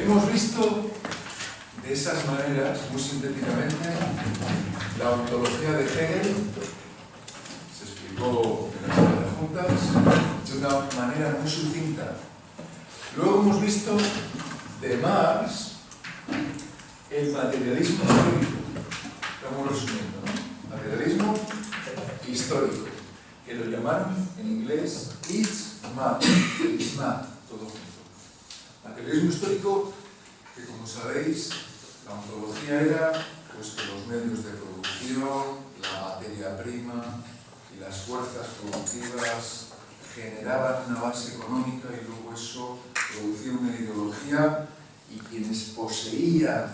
Hemos visto de esas maneras, muy sintéticamente, la ontología de Hegel, se explicó en las juntas, de una manera muy sucinta. Luego hemos visto de Marx el materialismo histórico. Estamos resumiendo, ¿no? Materialismo histórico, que lo llamaron en inglés it's mad, todo junto. Materialismo histórico, que como sabéis, la ontología era pues, que los medios de producción, la materia prima y las fuerzas productivas generaban una base económica y luego eso producía una ideología y quienes poseían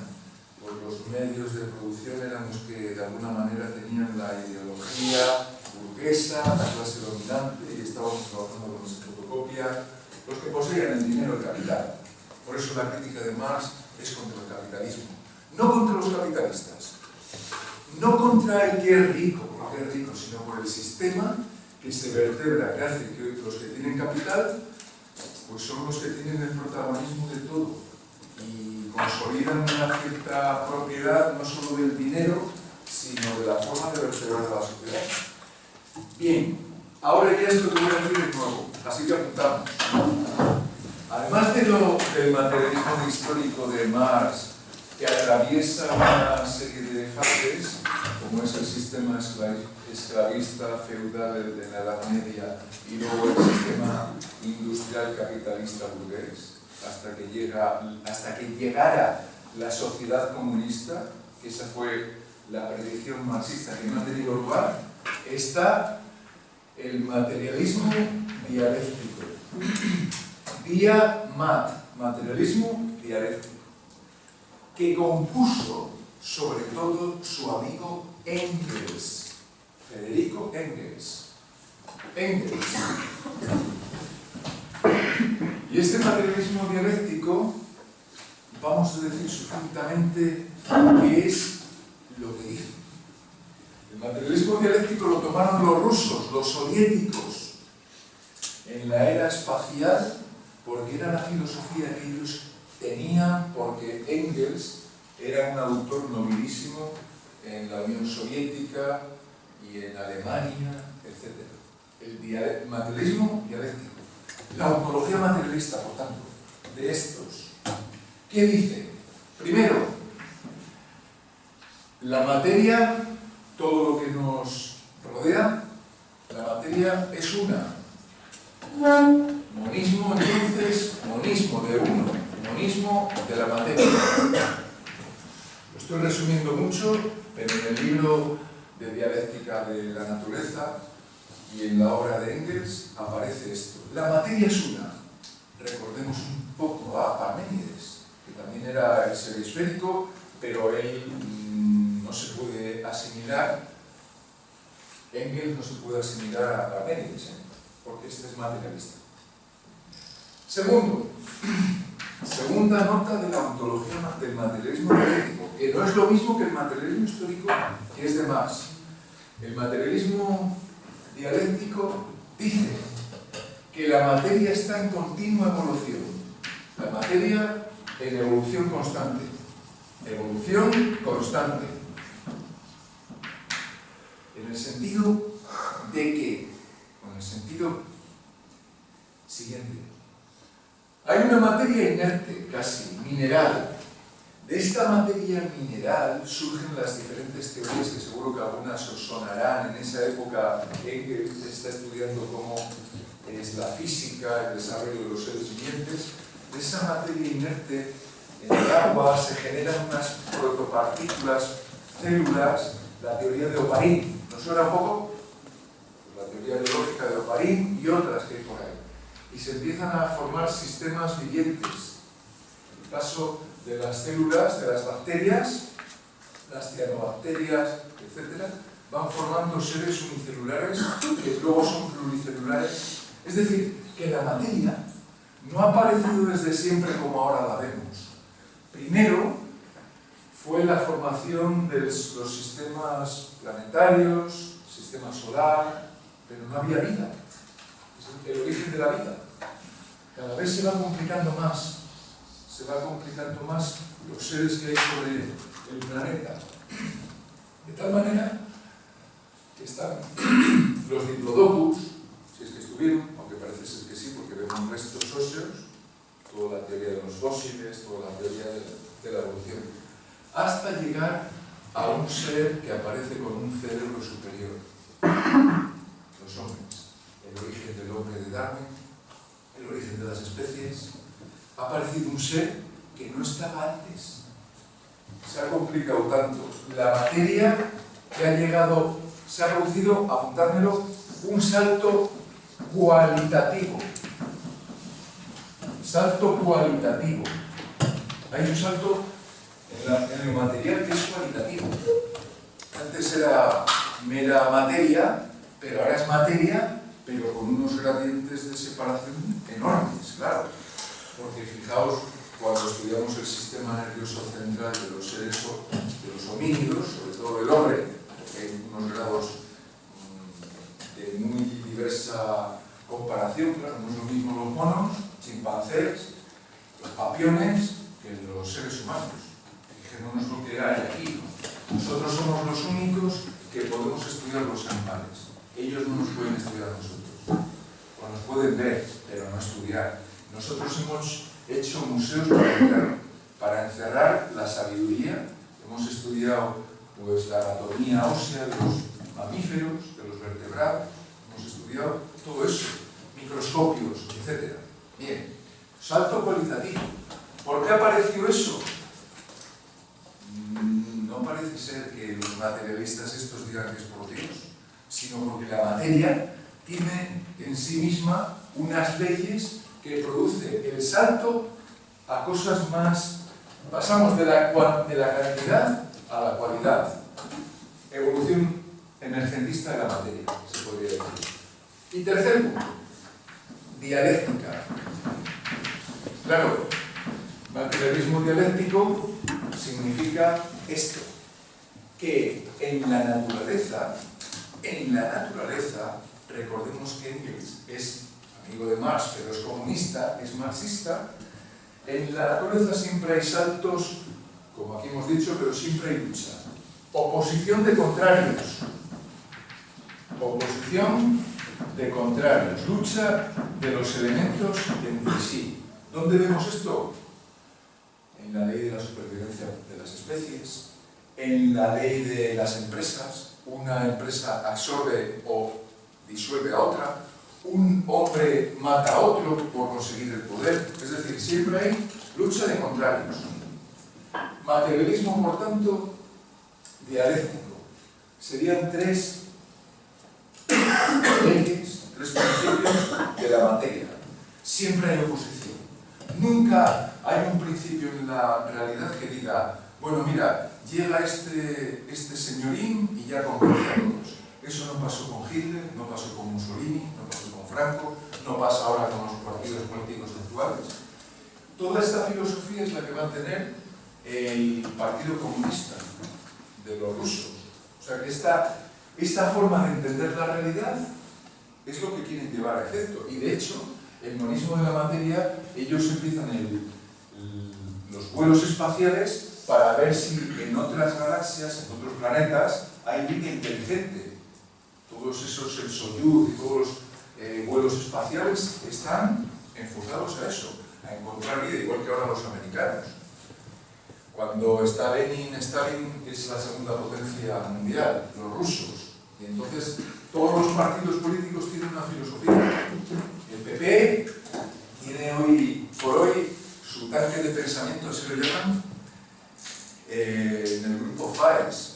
pues, los medios de producción eran los que de alguna manera tenían la ideología burguesa, la clase dominante, y estábamos trabajando con esa fotocopia, los que poseían el dinero, el capital. Por eso la crítica de Marx es contra el capitalismo, no contra los capitalistas, no contra el que es rico, porque es rico, sino por el sistema que se vertebra, que hace que los que tienen capital pues son los que tienen el protagonismo de todo y consolidan una cierta propiedad no solo del dinero, sino de la forma de vertebrar la sociedad. Bien, ahora ya esto que voy a decir de nuevo, así que apuntamos. Además del materialismo histórico de Marx, que atraviesa una serie de fases, como es el sistema esclavista feudal de la Edad Media y luego el sistema industrial capitalista burgués, hasta que llegara la sociedad comunista, que esa fue la predicción marxista que no ha tenido lugar, está el materialismo dialéctico. Materialismo dialéctico, que compuso sobre todo su amigo Engels, Federico Engels. Y este materialismo dialéctico, vamos a decir sucintamente qué es lo que dice. El materialismo dialéctico lo tomaron los rusos, los soviéticos, en la era espacial, porque era la filosofía que ellos tenían, porque Engels era un autor nobilísimo en la Unión Soviética y en Alemania, etc. El materialismo dialéctico, la ontología materialista, por tanto, de estos, ¿qué dice? Primero, la materia, todo lo que nos rodea, la materia es una. Monismo, entonces, monismo de uno, monismo de la materia. Lo estoy resumiendo mucho, pero en el libro de dialéctica de la naturaleza y en la obra de Engels aparece esto. La materia es una. Recordemos un poco a Parménides, que también era el ser esférico, pero él no se puede asimilar, Engels no se puede asimilar a Parménides, porque este es materialista. Segundo, segunda nota de la ontología del materialismo dialéctico, que no es lo mismo que el materialismo histórico, que es de Marx. El materialismo dialéctico dice que la materia está en continua evolución. La materia en evolución constante. Evolución constante. En el sentido de que, en el sentido siguiente, hay una materia inerte, casi, mineral. De esta materia mineral surgen las diferentes teorías que seguro que algunas os sonarán. En esa época Engels está estudiando cómo es la física, el desarrollo de los seres vivientes. De esa materia inerte, en el agua se generan unas protopartículas, células, la teoría de Oparin. ¿Nos suena un poco? La teoría biológica de Oparin y otras que hay por ahí. Y se empiezan a formar sistemas vivientes. El caso de las células, de las bacterias, las cianobacterias, etc., van formando seres unicelulares que luego son pluricelulares. Es decir, que la materia no ha aparecido desde siempre como ahora la vemos. Primero fue la formación de los sistemas planetarios, sistema solar, pero no había vida. Es el origen de la vida. Cada vez se va complicando más. se va complicando más los seres que hay sobre el planeta. De tal manera que están los diplodocus, si es que estuvieron, aunque parece ser que sí, porque vemos restos óseos, toda la teoría de los fósiles, toda la teoría de la evolución, hasta llegar a un ser que aparece con un cerebro superior, los hombres. El origen del hombre de Darwin, el origen de las especies, ha aparecido un ser que no estaba antes. Se ha complicado tanto la materia que ha llegado, se ha producido, apuntármelo, un salto cualitativo. Salto cualitativo. Hay un salto en lo material que es cualitativo. Antes era mera materia, pero ahora es materia, pero con unos gradientes de separación enormes, claro. Porque fijaos, cuando estudiamos el sistema nervioso central de los seres, de los homínidos, sobre todo del hombre, porque hay unos grados de muy diversa comparación, claro, no es lo mismo los monos, chimpancés, los papiones, que los seres humanos. Fijémonos lo que hay aquí, ¿no? Nosotros somos los únicos que podemos estudiar los animales. Ellos no nos pueden estudiar a nosotros. O nos pueden ver, pero no estudiar. Nosotros hemos hecho museos para encerrar la sabiduría. Hemos estudiado pues, la anatomía ósea de los mamíferos, de los vertebrados. Hemos estudiado todo eso, microscopios, etc. Bien, salto cualitativo. ¿Por qué apareció eso? No parece ser que los materialistas estos digan que es por Dios, sino porque la materia tiene en sí misma unas leyes que produce el salto a cosas más... Pasamos de la cantidad a la cualidad. Evolución emergentista de la materia, se podría decir. Y tercer punto, dialéctica. Claro, materialismo dialéctico significa esto, que en la naturaleza, recordemos que Engels es amigo de Marx, pero es comunista, es marxista, en la naturaleza siempre hay saltos, como aquí hemos dicho, pero siempre hay lucha. Oposición de contrarios. Oposición de contrarios. Lucha de los elementos entre sí. ¿Dónde vemos esto? En la ley de la supervivencia de las especies, en la ley de las empresas. Una empresa absorbe o disuelve a otra. Un hombre mata a otro por conseguir el poder. Es decir, siempre hay lucha de contrarios. Materialismo, por tanto, dialéctico. Serían tres leyes, tres principios de la materia. Siempre hay oposición. Nunca hay un principio en la realidad que diga, bueno, mira, llega este señorín y ya convence a todos. Eso no pasó con Hitler, no pasó con Mussolini, no pasó con Franco, no pasa ahora con los partidos políticos actuales. Toda esta filosofía es la que va a tener el Partido Comunista de los rusos. O sea que esta forma de entender la realidad es lo que quieren llevar a efecto. Y de hecho, el monismo de la materia, ellos empiezan los vuelos espaciales para ver si en otras galaxias, en otros planetas, hay vida inteligente. Todos esos, el Soyuz y todos los vuelos espaciales están enfocados a eso, a encontrar vida, igual que ahora los americanos. Cuando está Lenin, Stalin es la segunda potencia mundial, los rusos. Y entonces todos los partidos políticos tienen una filosofía. El PP tiene hoy por hoy su tanque de pensamiento, se lo llaman, en el grupo FAES.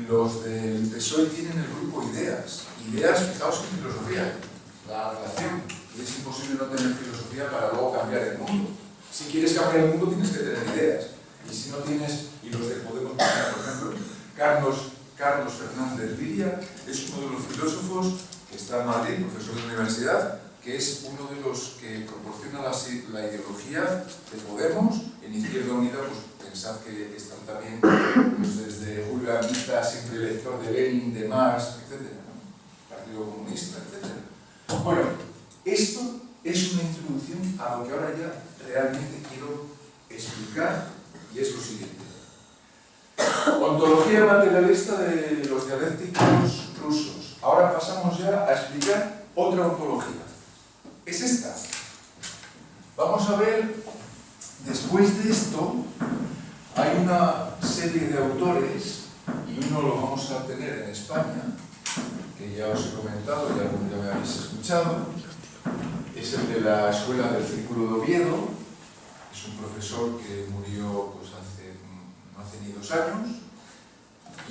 Los del PSOE tienen el grupo Ideas. Ideas, fijaos en filosofía, la relación. Y es imposible no tener filosofía para luego cambiar el mundo. Si quieres cambiar el mundo tienes que tener ideas. Y si no tienes, y los de Podemos, por ejemplo, Carlos Fernández Villa es uno de los filósofos que está en Madrid, profesor de universidad, que es uno de los que proporciona la ideología de Podemos. En Izquierda Unida, pues pensad que están también pues, desde Julio Anguita, siempre lector de Lenin, de Marx, etc. Partido Comunista, etc. Bueno, esto es una introducción a lo que ahora ya realmente quiero explicar, y es lo siguiente. Ontología materialista de los dialécticos rusos. Ahora pasamos ya a explicar otra ontología. Es esta. Vamos a ver, después de esto, hay una serie de autores, y uno lo vamos a tener en España, que ya os he comentado, ya me habéis escuchado, es el de la Escuela del Círculo de Oviedo. Es un profesor que murió pues, no hace ni 2 años,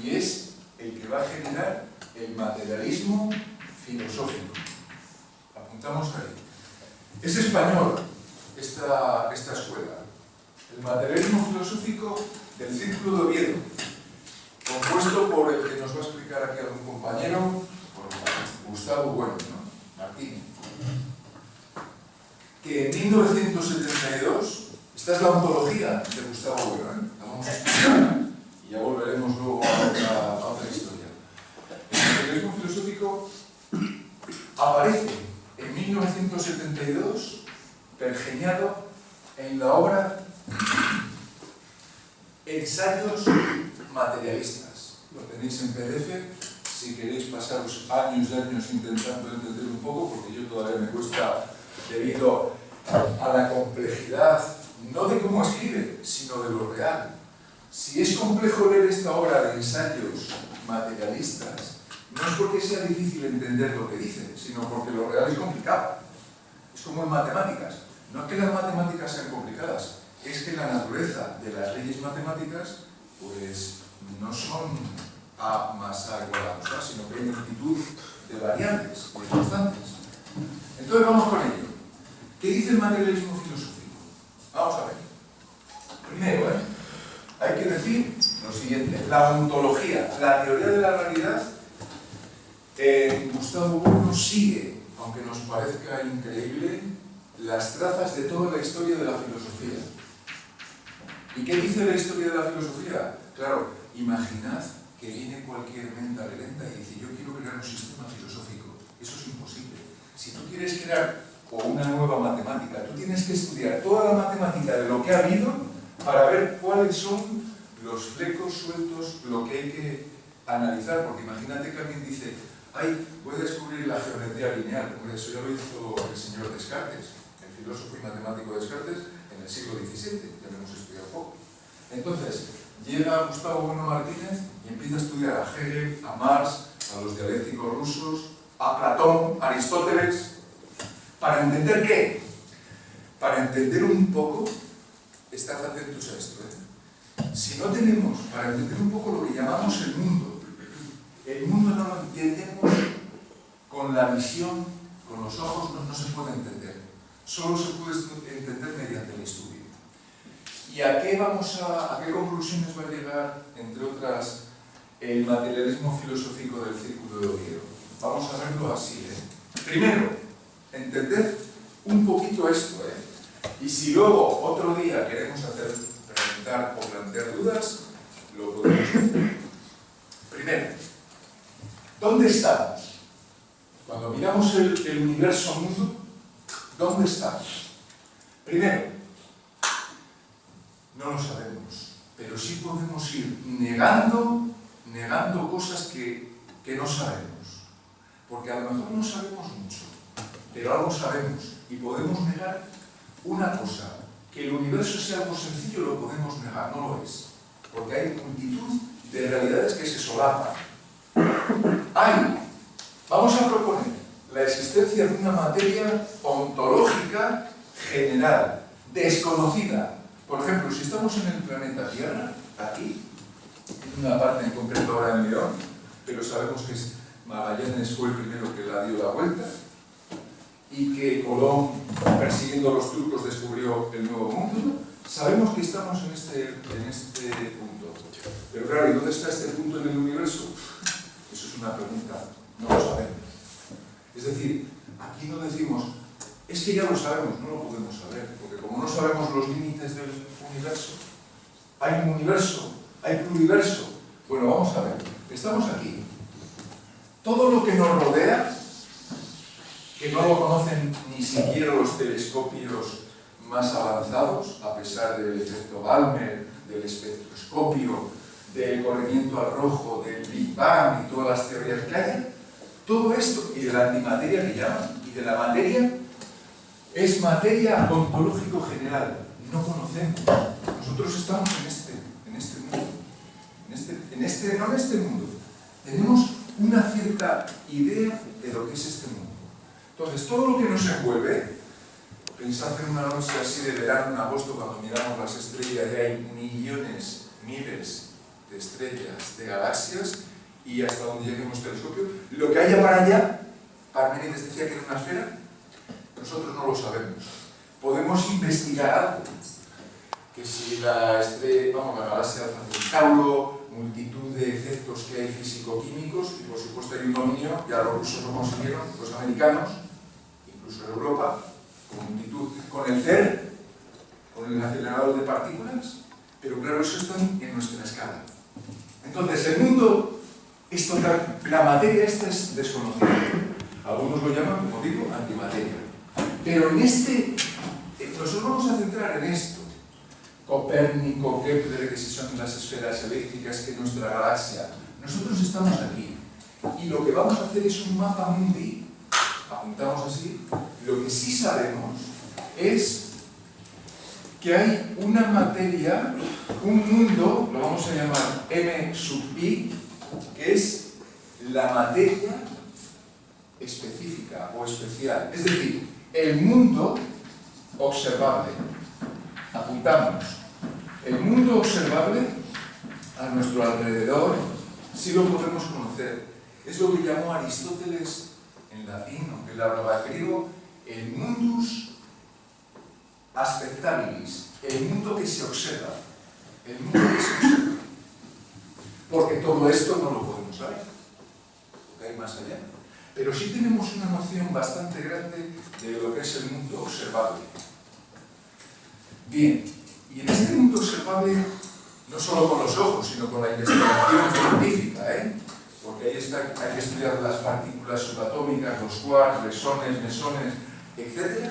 y es el que va a generar el materialismo filosófico. Apuntamos ahí. Es español esta escuela. El materialismo filosófico del Círculo de Oviedo, compuesto por el que nos va a explicar aquí algún compañero, por Gustavo Bueno, ¿no? Martínez. Que en 1972, esta es la ontología de Gustavo Bueno, ¿eh? La vamos a explicar y ya volveremos luego a otra historia. El materialismo filosófico aparece en 1972 pergeñado en la obra Ensayos materialistas. Lo tenéis en PDF, si queréis pasaros años y años intentando entender un poco, porque yo todavía me cuesta debido a la complejidad, no de cómo escribe, sino de lo real. Si es complejo leer esta obra de ensayos materialistas, no es porque sea difícil entender lo que dice, sino porque lo real es complicado. Es como en matemáticas. No es que las matemáticas sean complicadas, es que la naturaleza de las leyes matemáticas pues no son A más A igual a 2A, sino que hay multitud de variables, de constantes. Entonces vamos con ello. ¿Qué dice el materialismo filosófico? Vamos a ver. Primero, hay que decir lo siguiente. La ontología, la teoría de la realidad, Gustavo Bueno sigue, aunque nos parezca increíble, las trazas de toda la historia de la filosofía. ¿Y qué dice la historia de la filosofía? Claro, imaginad que viene cualquier mente lenta y dice yo quiero crear un sistema filosófico. Eso es imposible. Si tú quieres crear una nueva matemática, tú tienes que estudiar toda la matemática de lo que ha habido para ver cuáles son los flecos sueltos, lo que hay que analizar, porque imagínate que alguien dice ay, voy a descubrir la geometría lineal. Hombre, eso ya lo hizo el señor Descartes, el filósofo y matemático Descartes, en el siglo XVII, ya lo hemos estudiado poco. Entonces, llega Gustavo Bueno Martínez y empieza a estudiar a Hegel, a Marx, a los dialécticos rusos, a Platón, a Aristóteles. ¿Para entender qué? Para entender un poco, estad atentos a esto, si no tenemos, para entender un poco lo que llamamos el mundo no lo entendemos con la visión, con los ojos, no se puede entender. Solo se puede entender mediante el estudio. ¿Y a qué conclusiones va a llegar, entre otras, el materialismo filosófico del Círculo de Oviedo? Vamos a verlo así, Primero, entender un poquito esto, Y si luego, otro día, queremos preguntar o plantear dudas, lo podemos hacer. Primero, ¿dónde estamos? Cuando miramos el universo mundo, ¿dónde estamos? Primero, no lo sabemos, pero sí podemos ir negando cosas que no sabemos. Porque a lo mejor no sabemos mucho, pero algo sabemos y podemos negar una cosa. Que el universo sea algo sencillo lo podemos negar, no lo es. Porque hay multitud de realidades que se solapan. Vamos a proponer la existencia de una materia ontológica general, desconocida. Por ejemplo, si estamos en el planeta Tierra, aquí, en una parte en concreto ahora en León, pero sabemos que Magallanes fue el primero que la dio la vuelta, y que Colón, persiguiendo a los turcos, descubrió el Nuevo Mundo, sabemos que estamos en este punto. Pero claro, ¿y dónde está este punto en el universo? Eso es una pregunta, no lo sabemos. Es decir, aquí no decimos, es que ya lo sabemos, no lo podemos saber, porque como no sabemos los límites del universo, hay un universo, hay pluriverso. Bueno, vamos a ver, estamos aquí. Todo lo que nos rodea, que no lo conocen ni siquiera los telescopios más avanzados, a pesar del efecto Balmer, del espectroscopio, del corrimiento al rojo, del Big Bang y todas las teorías que hay, todo esto, y de la antimateria que llaman, y de la materia, es materia ontológico general. No conocemos. Nosotros estamos en este mundo. No en este mundo. Tenemos una cierta idea de lo que es este mundo. Entonces, todo lo que nos envuelve, pensad en una noche así de verano, en agosto, cuando miramos las estrellas, y hay millones, miles de estrellas, de galaxias, y hasta donde lleguemos telescopio, lo que haya para allá, Parménides decía que era una esfera, nosotros no lo sabemos. Podemos investigar algo, que si la galaxia Alfa Centauro, multitud de efectos que hay físico-químicos, y por supuesto hay un dominio, ya los rusos lo consiguieron, los americanos, incluso en Europa, con multitud, con el CERN, con el acelerador de partículas, pero claro, eso está en nuestra escala. Entonces, el mundo es total, la materia esta es desconocida. Algunos lo llaman, como digo, antimateria. Pero nosotros vamos a centrar en esto. Copérnico, Kepler, que si son las esferas eléctricas, que nuestra galaxia. Nosotros estamos aquí. Y lo que vamos a hacer es un mapa mundi, apuntamos así. Lo que sí sabemos es que hay una materia, un mundo, lo vamos a llamar M sub I, que es la materia específica o especial. Es decir, el mundo observable. Apuntamos. El mundo observable a nuestro alrededor sí lo podemos conocer. Es lo que llamó Aristóteles en latín, aunque él hablaba griego, el mundus aspectabilis, el mundo que se observa. El mundo que se observa. Porque todo esto no lo podemos saber, porque hay más allá. Pero sí tenemos una noción bastante grande de lo que es el mundo observable. Bien, y en este mundo observable, no solo con los ojos, sino con la investigación científica, porque ahí hay que estudiar las partículas subatómicas, los quarks, lesones, mesones, etc.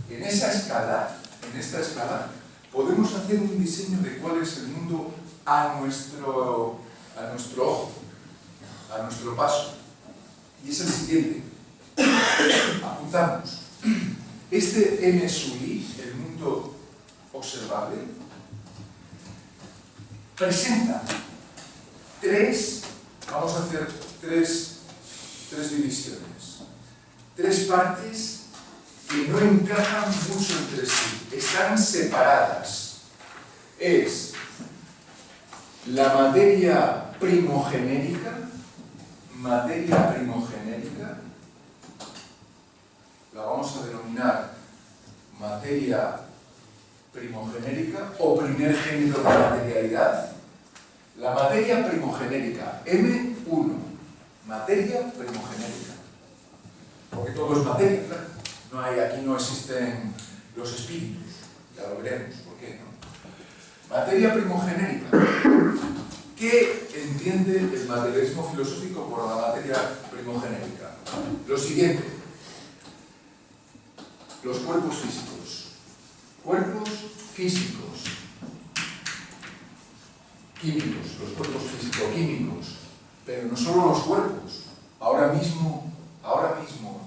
En esta escala, podemos hacer un diseño de cuál es el mundo a nuestro ojo, a nuestro paso. Y es el siguiente. Apuntamos. Este M sub I, el mundo observable, presenta vamos a hacer tres divisiones, tres partes que no encajan mucho entre sí, están separadas. Es la materia primogenérica, la vamos a denominar materia primogenérica o primer género de materialidad. La materia primogenérica, M1, materia primogenérica. Porque todo es materia, claro. Aquí no existen los espíritus, ya lo veremos, ¿por qué no? Materia primogenérica. ¿Qué entiende el materialismo filosófico por la materia primogenérica? Lo siguiente. Los cuerpos físicos. Cuerpos físicos. Químicos, los cuerpos físico-químicos. Pero no solo los cuerpos. Ahora mismo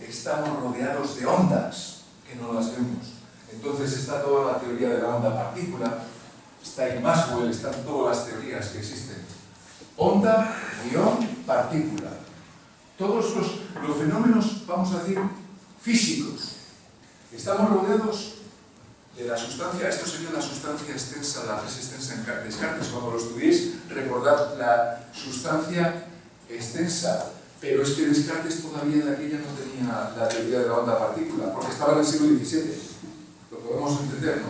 estamos rodeados de ondas que no las vemos. Entonces está toda la teoría de la onda-partícula, está en Maxwell, están todas las teorías que existen. Onda, ion, partícula. Todos los fenómenos, vamos a decir, físicos. Estamos rodeados de la sustancia, esto sería la sustancia extensa, la res extensa en Descartes. Cuando lo estudiéis, recordad la sustancia extensa. Pero es que Descartes todavía de aquella no tenía la teoría de la onda-partícula, porque estaba en el siglo XVII. Lo podemos entender, ¿no?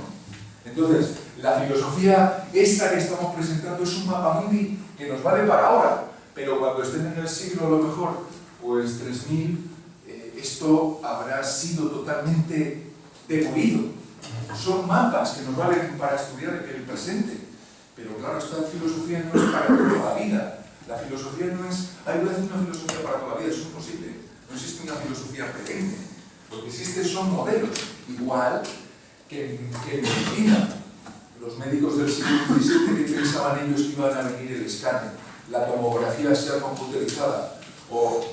Entonces, la filosofía esta que estamos presentando es un mapa mundi que nos vale para ahora, pero cuando estén en el siglo, a lo mejor, pues 3000, esto habrá sido totalmente demolido. Son mapas que nos valen para estudiar el presente, pero claro, esta filosofía no es para toda la vida. La filosofía no es, voy a hacer una filosofía para toda la vida, es imposible. No existe una filosofía perenne. Lo que existe son modelos. Igual que en medicina. Los médicos del siglo XVII, que pensaban ellos que iban a venir el escáner, la tomografía sea computerizada o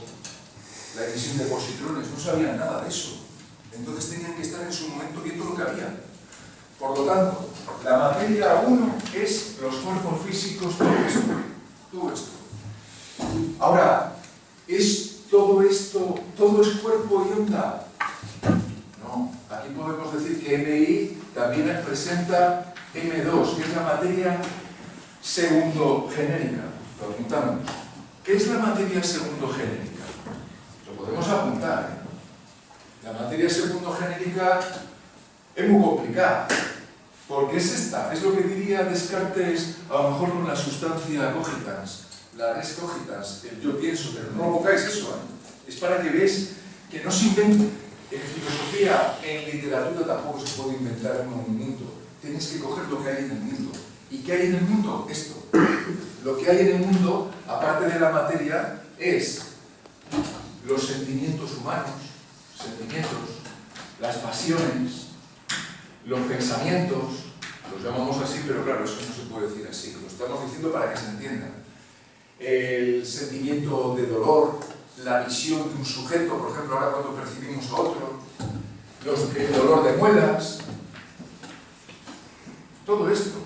la emisión de positrones, no sabían nada de eso. Entonces tenían que estar en su momento viendo lo que había. Por lo tanto, la materia 1 es los cuerpos físicos, todo esto. Ahora, ¿es todo esto, todo es cuerpo y onda? No, aquí podemos decir que MI también presenta M2, que es la materia segundogenérica. Lo apuntamos. ¿Qué es la materia segundogenérica? Lo podemos apuntar, ¿eh? La materia segundogenérica es muy complicada, porque es esta, es lo que diría Descartes, a lo mejor con la sustancia cogitans, la res cogitans, el yo pienso, pero no evocáis eso, ¿eh? Es para que veáis que no se inventa. En filosofía, en literatura tampoco se puede inventar un movimiento. Tienes que coger lo que hay en el mundo. ¿Y qué hay en el mundo? Esto. Lo que hay en el mundo, aparte de la materia, es los sentimientos humanos, las pasiones, los pensamientos, los llamamos así, pero claro, eso no se puede decir así. Lo estamos diciendo para que se entienda. El sentimiento de dolor, la visión de un sujeto, por ejemplo, ahora cuando percibimos a otro, el dolor de muelas, todo esto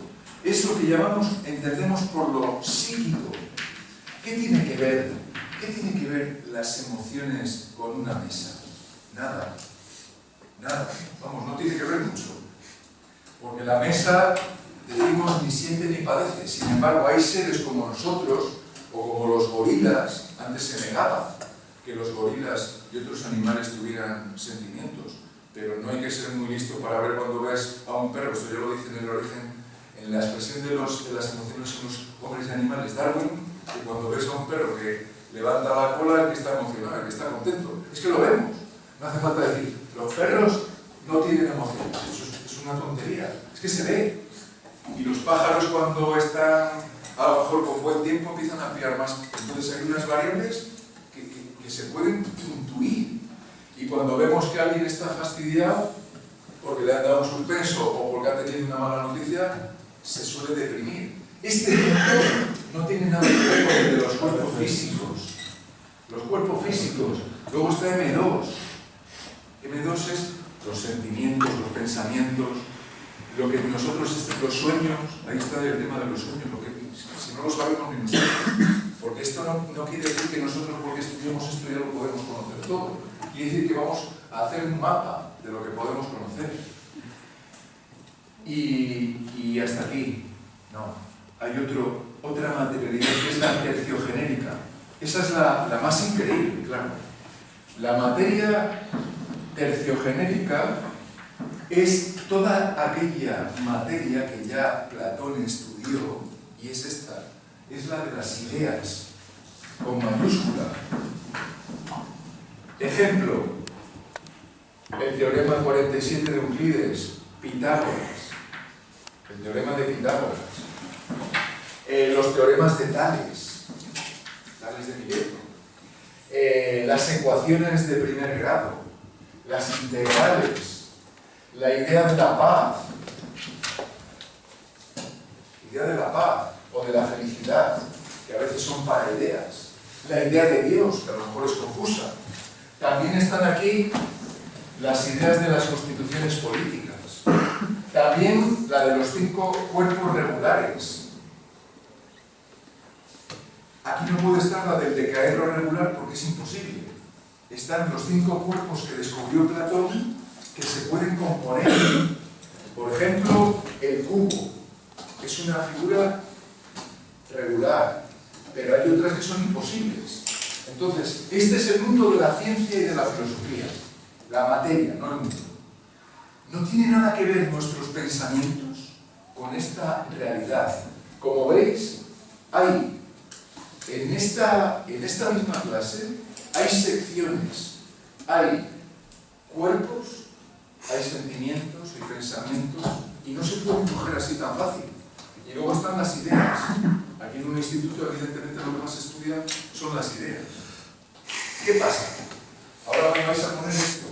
es lo que entendemos por lo psíquico. ¿Qué tiene que ver las emociones con una mesa? Nada, vamos, no tiene que ver mucho, porque la mesa, decimos, ni siente ni padece. Sin embargo, hay seres como nosotros, o como los gorilas. Antes se negaba que los gorilas y otros animales tuvieran sentimientos, pero no hay que ser muy listo para ver cuando ves a un perro. Esto ya lo dice en el origen, en la expresión de las emociones en los hombres y animales, Darwin, que cuando ves a un perro que levanta la cola, el que está emocionado, el que está contento. Es que lo vemos, no hace falta decir, los perros no tienen emociones, eso es una tontería, es que se ve. Y los pájaros, cuando están a lo mejor con buen tiempo, empiezan a piar más. Entonces hay unas variables que se pueden intuir. Y cuando vemos que alguien está fastidiado porque le han dado un suspenso o porque ha tenido una mala noticia, se suele deprimir. Este punto no tiene nada que ver con el de los cuerpos físicos. Los cuerpos físicos. Luego está M2. M2 es los sentimientos, los pensamientos, lo que nosotros, los sueños. Ahí está el tema de los sueños. Si no lo sabemos ni nosotros. Porque esto no quiere decir que nosotros, porque estudiamos esto, ya lo podemos conocer todo. Quiere decir que vamos a hacer un mapa de lo que podemos conocer. Y hasta aquí. No. Hay otra materialidad que es la terciogenérica. Esa es la más increíble, claro. La materia terciogenérica es toda aquella materia que ya Platón estudió, y es esta, es la de las ideas, con mayúscula. Ejemplo, el teorema 47 de Euclides, Pitágoras, el teorema de Pitágoras, los teoremas de Tales de Mileto, las ecuaciones de primer grado, las integrales, la idea de la paz, o de la felicidad, que a veces son paraideas, la idea de Dios, que a lo mejor es confusa. También están aquí las ideas de las constituciones políticas, también la de los 5 cuerpos regulares. Aquí no puede estar la del decaedro regular porque es imposible. Están los 5 cuerpos que descubrió Platón que se pueden componer. Por ejemplo, el cubo es una figura regular, pero hay otras que son imposibles. Entonces, este es el mundo de la ciencia y de la filosofía, la materia, no el mundo. No tiene nada que ver nuestros pensamientos con esta realidad. Como veis, hay en esta misma clase hay secciones, hay cuerpos, hay sentimientos, hay pensamientos, y no se pueden coger así tan fácil. Y luego están las ideas. Aquí en un instituto, evidentemente, lo que más se estudia son las ideas. ¿Qué pasa? Ahora me vais a poner esto.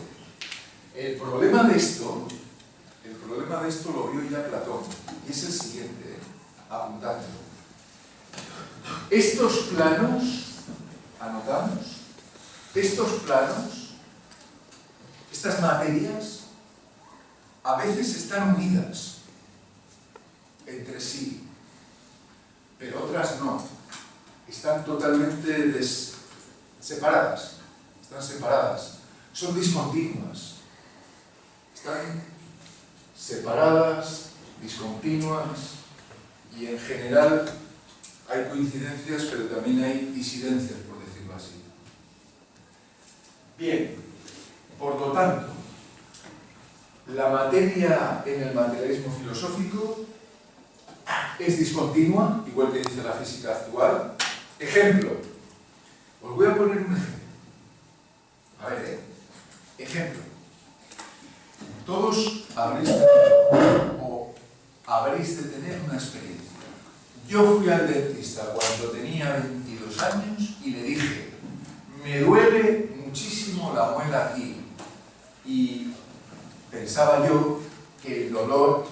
El problema de esto esto lo vio ya Platón, y es el siguiente, apuntando. Estos planos, anotamos, estos planos, estas materias, a veces están unidas entre sí, pero otras no. Están totalmente separadas, están separadas, son discontinuas, están separadas, discontinuas, y en general hay coincidencias, pero también hay disidencias, por decirlo así. Bien, por lo tanto, la materia en el materialismo filosófico es discontinua, igual que dice la física actual. Ejemplo, os voy a poner un ejemplo. A ver, ejemplo. Todos habréis de tener una experiencia. Yo fui al dentista cuando tenía 22 años y le dije, me duele muchísimo la muela aquí. Y pensaba yo que el dolor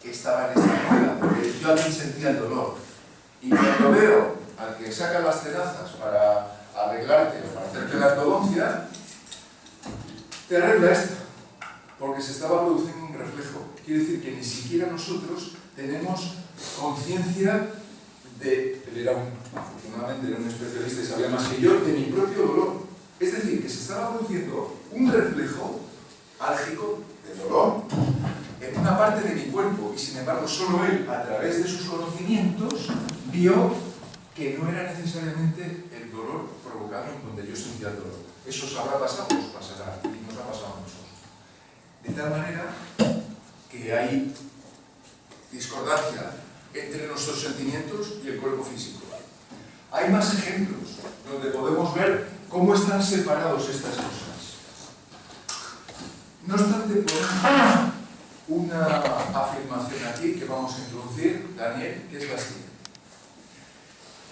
estaba en esta muela, porque yo aquí sentía el dolor. Y cuando veo al que saca las tenazas para arreglarte o para hacerte la ortodoncia, te arregla esta, porque se estaba produciendo un reflejo. Quiere decir que ni siquiera nosotros tenemos conciencia de... Afortunadamente era un especialista y sabía más que yo de mi propio dolor. Es decir, que se estaba produciendo un reflejo álgico de dolor en una parte de mi cuerpo, y sin embargo solo él, a través de sus conocimientos, vio que no era necesariamente el dolor provocado en donde yo sentía el dolor. Eso os habrá pasado, os pasará, y nos ha pasado a nosotros. De tal manera que hay discordancia entre nuestros sentimientos y el cuerpo físico. Hay más ejemplos donde podemos ver cómo están separados estas cosas. No obstante, ponemos una afirmación aquí que vamos a introducir, Daniel, que es la siguiente.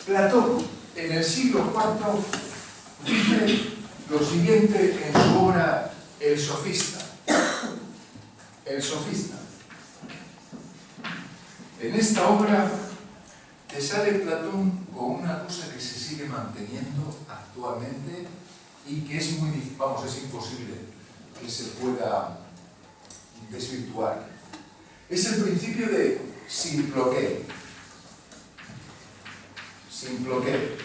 Platón, en el siglo IV, dice lo siguiente en su obra El Sofista. El Sofista. En esta obra te sale Platón con una cosa que se sigue manteniendo actualmente y que es muy difícil, es imposible que se pueda desvirtuar. Es el principio de Simploqué. Simploqué.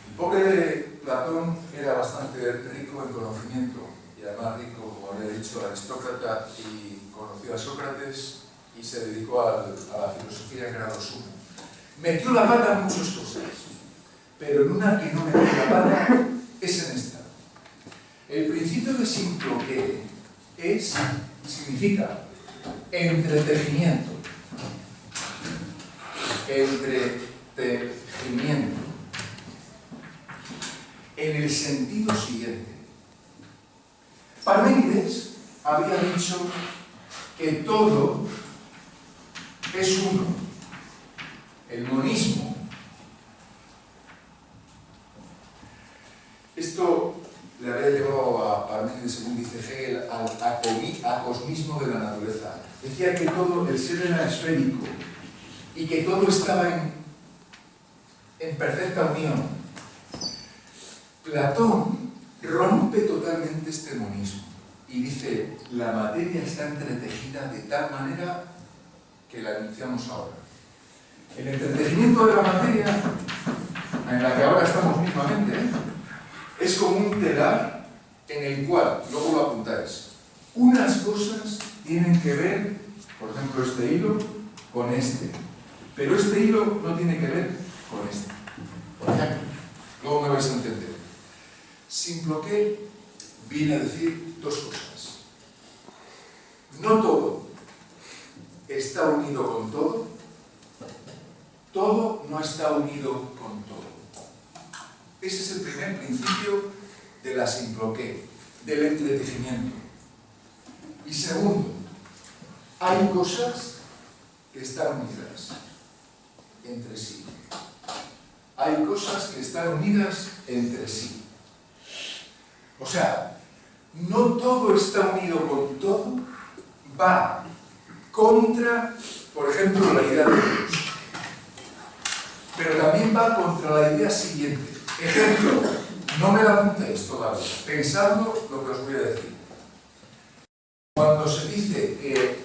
El pobre Platón era bastante rico en conocimiento, y además rico, como había dicho, aristócrata, y conoció a Sócrates y se dedicó a la filosofía en grado sumo. Metió la pata en muchas cosas, pero en una que no metió la pata es en esta. El principio de Simploqué significa entretejimiento. Entretejimiento. En el sentido siguiente. Parménides había dicho que todo es uno. El monismo. Esto le había llevado a Parménides, según dice Hegel, al acosmismo de la naturaleza. Decía que todo, el ser era esférico y que todo estaba en perfecta unión. Platón rompe totalmente este monismo y dice, la materia está entretejida de tal manera que la enunciamos ahora. El entretejimiento de la materia, en la que ahora estamos mismamente, es como un telar en el cual, luego lo apuntáis, unas cosas tienen que ver, por ejemplo, este hilo con este, pero este hilo no tiene que ver con este. Por ejemplo, luego me vais a entender. Simploqué viene a decir dos cosas. No todo está unido con todo, todo no está unido con todo. Ese es el primer principio de la simploqué, del entretejimiento. Y segundo, hay cosas que están unidas entre sí. Hay cosas que están unidas entre sí. O sea, no todo está unido con todo, va contra, por ejemplo, la idea de Dios. Pero también va contra la idea siguiente. Ejemplo, no me la apuntéis todavía, pensadlo lo que os voy a decir. Cuando se dice que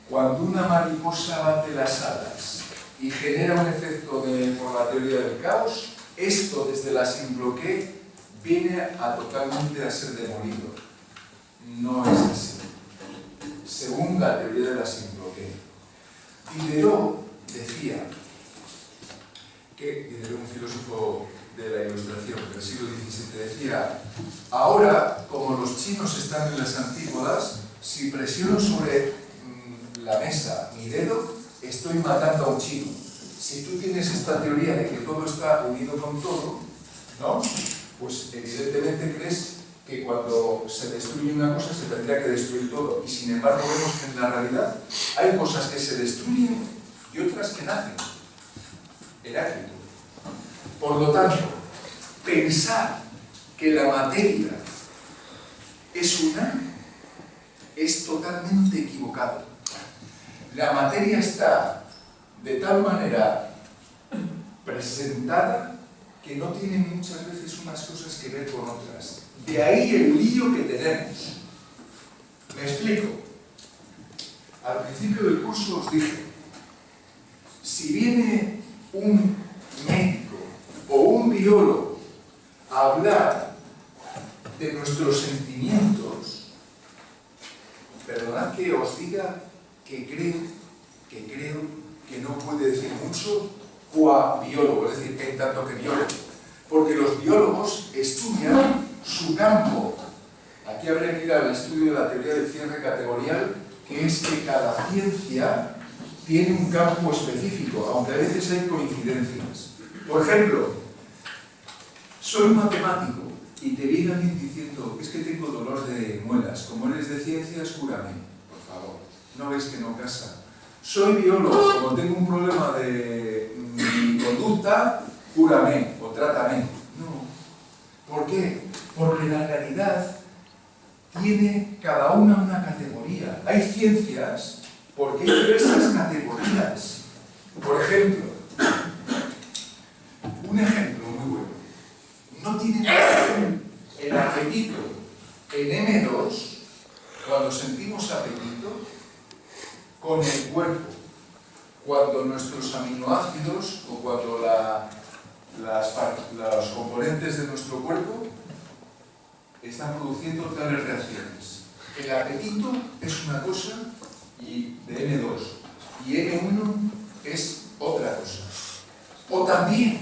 cuando una mariposa bate las alas y genera un efecto por la teoría del caos, esto desde la Simploqué viene a totalmente a ser demolido. No es así. Según la teoría de la Simploqué, Diderot decía que Diderot, un filósofo de la Ilustración del siglo XVII, decía: ahora, como los chinos están en las antípodas, si presiono sobre la mesa mi dedo, estoy matando a un chino. Si tú tienes esta teoría de que todo está unido con todo, ¿no? Pues evidentemente crees que cuando se destruye una cosa se tendría que destruir todo. Y sin embargo vemos que en la realidad hay cosas que se destruyen y otras que nacen. Heráclito. Por lo tanto, pensar que la materia es una es totalmente equivocado. La materia está de tal manera presentada que no tiene muchas veces unas cosas que ver con otras. De ahí el lío que tenemos. Me explico. Al principio del curso os dije, si viene un médico o un biólogo a hablar de nuestros sentimientos, perdonad que os diga que creo que no puede decir mucho qua biólogo, es decir, en tanto que biólogo. Porque los biólogos estudian su campo. Aquí habría que ir al estudio de la teoría del cierre categorial, que es que cada ciencia tiene un campo específico, aunque a veces hay coincidencias. Por ejemplo, soy matemático y te viene alguien diciendo: es que tengo dolor de muelas, como eres de ciencias, cúrame, por favor. ¿No ves que no casa? Soy biólogo, como tengo un problema de conducta, cúrame o trátame. No. ¿Por qué? Porque la realidad tiene cada una categoría. Hay ciencias porque hay diversas categorías. Por ejemplo, un ejemplo muy bueno. No tiene nada que ver el apetito en M2, cuando sentimos apetito, con el cuerpo. Cuando nuestros aminoácidos o cuando los componentes de nuestro cuerpo están produciendo tales reacciones. El apetito es una cosa y de N2 y N1 es otra cosa. O también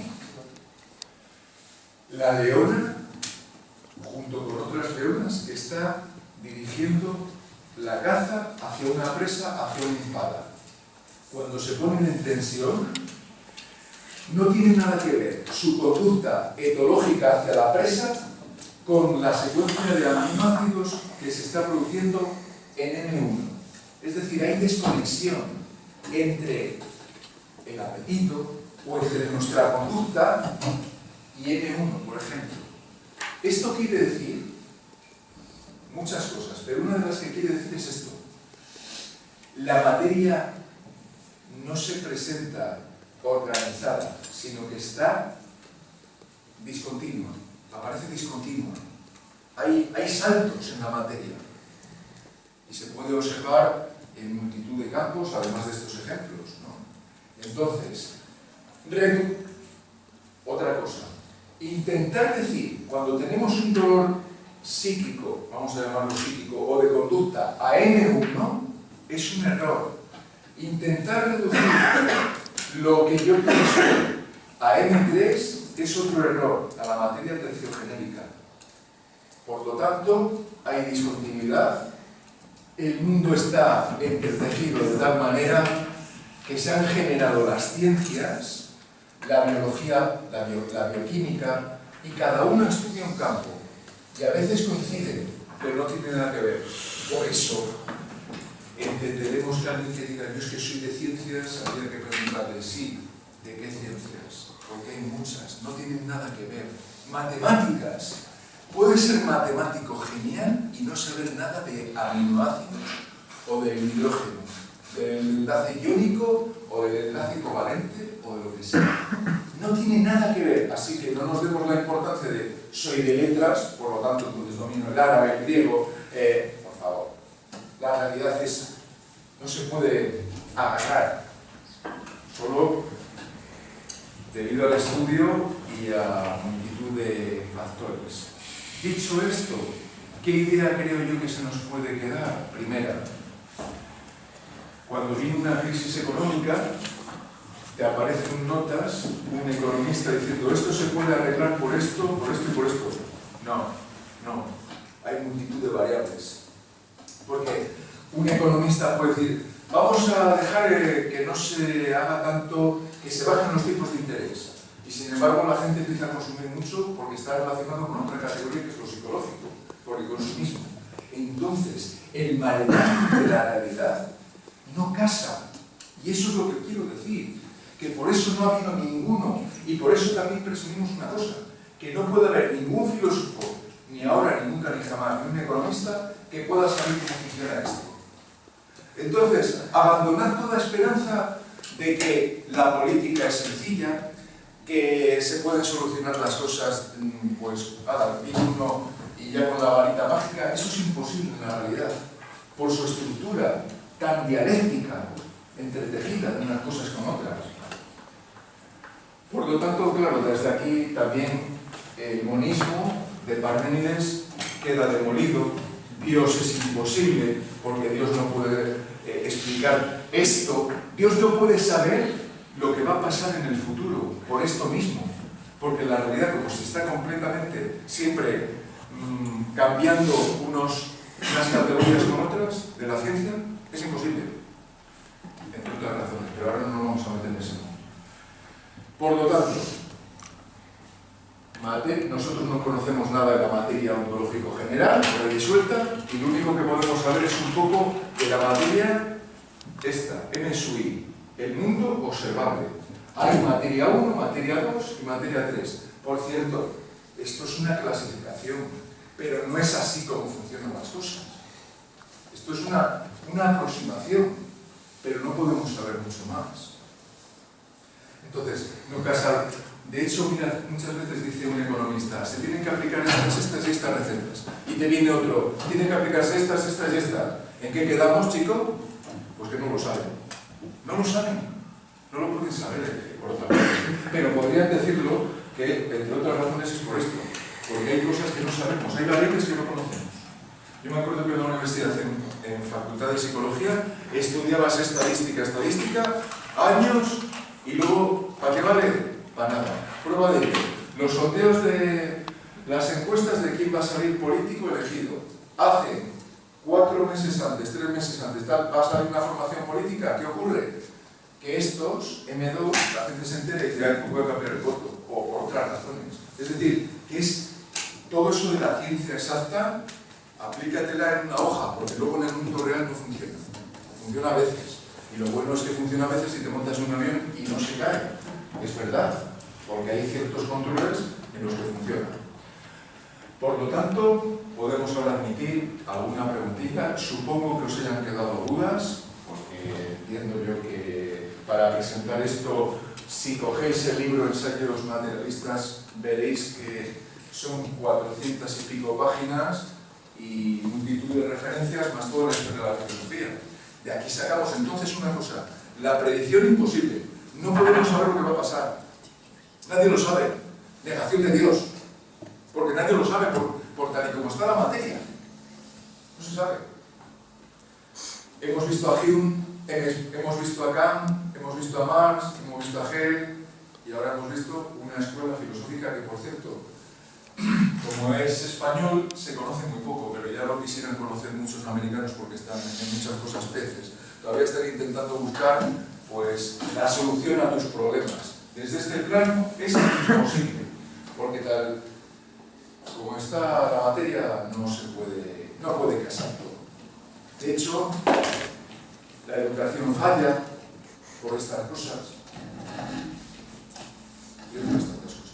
la leona, junto con otras leonas, está dirigiendo la caza hacia una presa, hacia una impada. Cuando se ponen en tensión, no tiene nada que ver su conducta etológica hacia la presa con la secuencia de aminoácidos que se está produciendo en N1. Es decir, hay desconexión entre el apetito o entre nuestra conducta y N1, por ejemplo. Esto quiere decir muchas cosas, pero una de las que quiere decir es esto. La materia no se presenta organizada, sino que está discontinua, aparece discontinua. Hay saltos en la materia y se puede observar en multitud de campos, además de estos ejemplos, ¿no? Entonces, otra cosa, intentar decir, cuando tenemos un dolor psíquico, vamos a llamarlo psíquico, o de conducta a N1, es un error. Intentar reducir lo que yo pienso a M3 es otro error, a la materia terciogenérica. Por lo tanto, hay discontinuidad, el mundo está entretejido de tal manera que se han generado las ciencias, la biología, la bioquímica, y cada uno estudia un campo. Y a veces coinciden, pero no tiene nada que ver. Por eso, entenderemos que alguien que diga: yo es que soy de ciencias, habría que preguntarle: sí, ¿de qué ciencias? Porque hay muchas, no tienen nada que ver. Matemáticas. Puede ser matemático genial y no saber nada de aminoácidos o del hidrógeno, del enlace iónico o del enlace covalente o de lo que sea. No tiene nada que ver, así que no nos demos la importancia de soy de letras, por lo tanto entonces domino el árabe, el griego, por favor. La realidad es, no se puede agarrar, solo debido al estudio y a multitud de factores. Dicho esto, ¿qué idea creo yo que se nos puede quedar? Primera, cuando viene una crisis económica, te aparecen notas, un economista diciendo esto se puede arreglar por esto y por esto. No, hay multitud de variables. Porque un economista puede decir, vamos a dejar que no se haga tanto, que se bajen los tipos de interés. Y sin embargo la gente empieza a consumir mucho porque está relacionado con otra categoría que es lo psicológico, por el consumismo. Entonces, el maremoto de la realidad no casa. Y eso es lo que quiero decir, que por eso no ha habido ninguno, y por eso también presumimos una cosa, que no puede haber ningún filósofo, ni ahora, ni nunca, ni jamás, ni un economista, que pueda saber cómo funciona esto. Entonces, abandonar toda esperanza de que la política es sencilla, que se pueden solucionar las cosas, pues, uno y ya con la varita mágica, eso es imposible en la realidad, por su estructura tan dialéctica, entretejida de unas cosas con otras. Por lo tanto, claro, desde aquí también el monismo de Parménides queda demolido. Dios es imposible, porque Dios no puede explicar esto. Dios no puede saber lo que va a pasar en el futuro, por esto mismo. Porque la realidad, como se está completamente siempre cambiando unas categorías con otras de la ciencia, es imposible. Entre otras razones, pero ahora no nos vamos a meter en eso. Por lo tanto, nosotros no conocemos nada de la materia ontológico general, por ahí disuelta, y lo único que podemos saber es un poco de la materia esta, M sub I, el mundo observable. Hay materia 1, materia 2 y materia 3. Por cierto, esto es una clasificación, pero no es así como funcionan las cosas. Esto es una aproximación, pero no podemos saber mucho más. Entonces, nunca sabe. De hecho, mira, muchas veces dice un economista, se tienen que aplicar estas y estas recetas. Y te viene otro, tienen que aplicarse estas y estas. ¿En qué quedamos, chico? Pues que no lo saben. No lo saben. No lo pueden saber, por otra parte. Pero podrían decirlo que, entre otras razones, es por esto. Porque hay cosas que no sabemos, hay variables que no conocemos. Yo me acuerdo que en la universidad, en Facultad de Psicología, estudiabas estadística, años, y luego, ¿para qué vale? Para nada. Prueba de ello. Los sondeos de las encuestas de quién va a salir político elegido. Hace 4 meses antes, 3 meses antes, va a salir una formación política. ¿Qué ocurre? Que estos, M2, la gente se entera y dice, ay, puedo cambiar el voto, o por otras razones. Es decir, que es todo eso de la ciencia exacta, aplícatela en una hoja, porque luego en el mundo real no funciona. Funciona a veces. Y lo bueno es que funciona a veces si te montas en un avión y no se cae. Es verdad, porque hay ciertos controles en los que funciona. Por lo tanto, podemos ahora admitir alguna preguntita. Supongo que os hayan quedado dudas, porque entiendo yo que para presentar esto, si cogéis el libro Ensayo de los materialistas, veréis que son 400 y pico páginas y multitud de referencias, más toda la historia de la filosofía. De aquí sacamos entonces una cosa, la predicción imposible. No podemos saber lo que va a pasar. Nadie lo sabe. Negación de Dios. Porque nadie lo sabe por tal y como está la materia. No se sabe. Hemos visto a Hume, hemos visto a Kant, hemos visto a Marx, hemos visto a Hegel, y ahora hemos visto una escuela filosófica que, por cierto, como es español, se conoce muy poco, pero ya lo quisieran conocer muchos americanos porque están en muchas cosas peces. Todavía están intentando buscar, pues, la solución a tus problemas. Desde este plano es imposible, porque tal como está la materia no puede casar todo. De hecho, la educación falla por estas cosas y otras tantas cosas.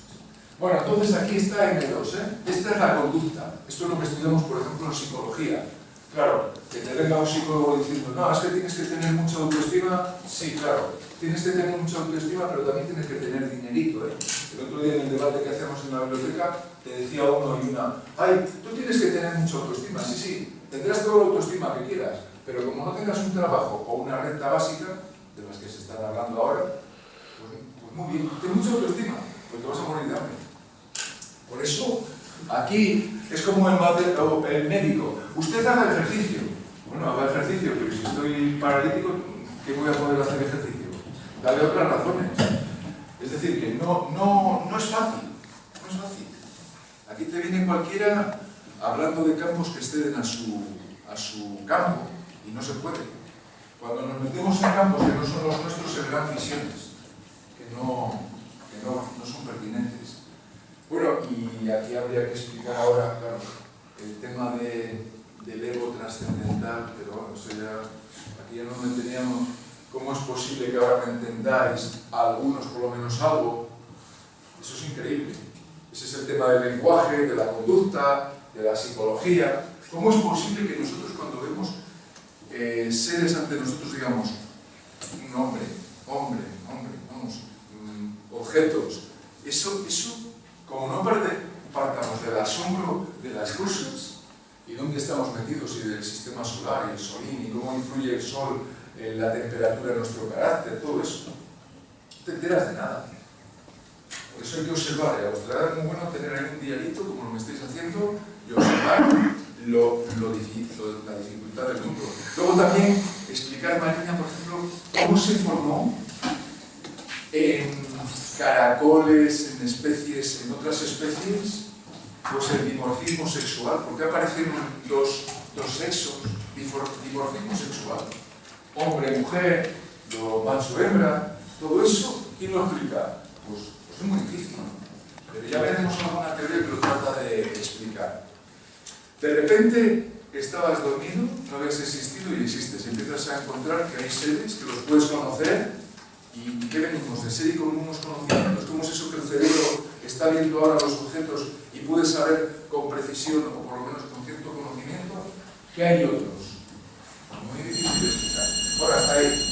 Bueno, entonces aquí está M2, Esta es la conducta. Esto es lo que estudiamos, por ejemplo, en psicología. Claro, que te venga un psicólogo diciendo, no, es que tienes que tener mucha autoestima. Sí, claro, tienes que tener mucha autoestima, pero también tienes que tener dinerito, ¿eh? El otro día en el debate que hacemos en la biblioteca, te decía uno y una, ay, tú tienes que tener mucha autoestima. Sí, sí, tendrás toda la autoestima que quieras, pero como no tengas un trabajo o una renta básica, de las que se están hablando ahora, pues muy bien, ten mucha autoestima, pues te vas a morir de hambre. Por eso, aquí es como el médico. Usted haga ejercicio. Bueno, haga ejercicio, pero si estoy paralítico, ¿qué voy a poder hacer ejercicio? Dale otras razones. Es decir, que no es fácil. No es fácil. Aquí te viene cualquiera hablando de campos que exceden a su campo, y no se puede. Cuando nos metemos en campos que no son los nuestros, se verán fisiones, que no son pertinentes. Bueno, y aquí habría que explicar ahora, claro, el tema del ego trascendental, pero bueno, eso ya, aquí ya no me entendíamos. ¿Cómo es posible que ahora me entendáis, algunos por lo menos algo? Eso es increíble. Ese es el tema del lenguaje, de la conducta, de la psicología. ¿Cómo es posible que nosotros cuando vemos seres ante nosotros digamos, un hombre, vamos, objetos, eso, como no partamos del asombro de las cosas y dónde estamos metidos y del sistema solar y el solín y cómo influye el sol en la temperatura de nuestro carácter, todo eso, no te enteras de nada. Por eso hay que observar, y a vuestra edad es muy bueno tener ahí un diarito como lo que estáis haciendo y observar la dificultad del mundo. Luego también explicar, Marina, por ejemplo, cómo se formó en caracoles, en especies, en otras especies, pues el dimorfismo sexual. ¿Por qué aparecen dos sexos? Dimorfismo sexual. Hombre, mujer, lo macho-hembra, todo eso, ¿quién lo explica? Pues es muy difícil, pero ya veremos alguna teoría que lo trata de explicar. De repente estabas dormido, no habías existido y existes. Empiezas a encontrar que hay seres que los puedes conocer y que venimos de serie con unos conocimientos. ¿Cómo es eso que el cerebro está viendo ahora los objetos y puede saber con precisión o por lo menos con cierto conocimiento que hay otros? Muy difícil de explicar. Ahora, hasta ahí.